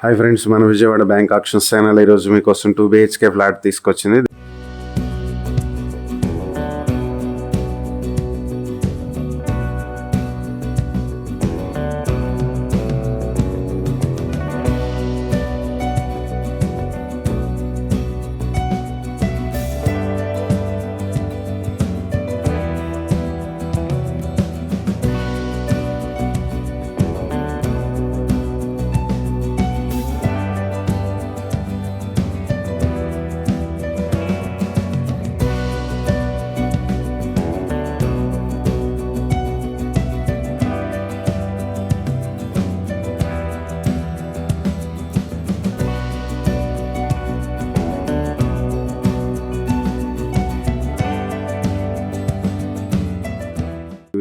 Hi friends, మన Vijayawada bank actions channel ఈరోజు మీకోసం 2 BHK ఫ్లాట్ తీసుకొచ్చింది.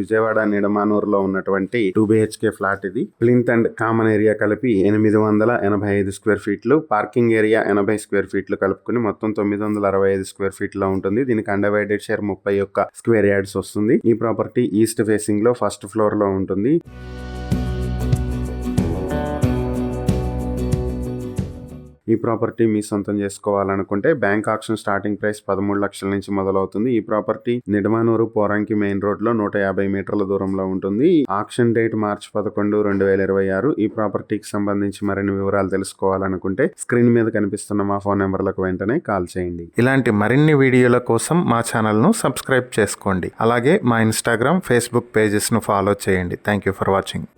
విజయవాడ నిడమానూరులో ఉన్నటువంటి 2 BHK ఫ్లాట్ ఇది. ప్లింత్ అండ్ కామన్ ఏరియా కలిపి 885 స్క్వేర్ ఫీట్లు, పార్కింగ్ ఏరియా 80 స్క్వేర్ ఫీట్లు కలుపుకుని మొత్తం 965 స్క్వేర్ ఫీట్ లో ఉంటుంది. దీనికి అన్డివైడెడ్ షేర్ 31 స్క్వేర్ యార్డ్స్ వస్తుంది. ఈ ప్రాపర్టీ ఈస్ట్ ఫేసింగ్ లో ఫస్ట్ ఫ్లోర్ లో ఉంటుంది. ఈ ప్రాపర్టీ మీ సొంతం చేసుకోవాలనుకుంటే బ్యాంక్ ఆక్షన్ స్టార్టింగ్ ప్రైస్ 13 లక్షల నుంచి మొదలవుతుంది. ఈ property Nidamanuru Poranki main road లో 150 మీటర్ల దూరంలో ఉంటుంది. ఆక్షన్ డేట్ మార్చి 11, 2026. ఈ ప్రాపర్టీకి సంబంధించి మరిన్ని వివరాలు తెలుసుకోవాలనుకుంటే స్క్రీన్ మీద కనిపిస్తున్న మా ఫోన్ నెంబర్లకు వెంటనే కాల్ చేయండి. ఇలాంటి మరిన్ని వీడియోల కోసం మా ఛానల్ ను సబ్స్క్రైబ్ చేసుకోండి. అలాగే మా ఇన్స్టాగ్రామ్, ఫేస్బుక్ పేజెస్ ను ఫాలో చేయండి. Thank you for watching.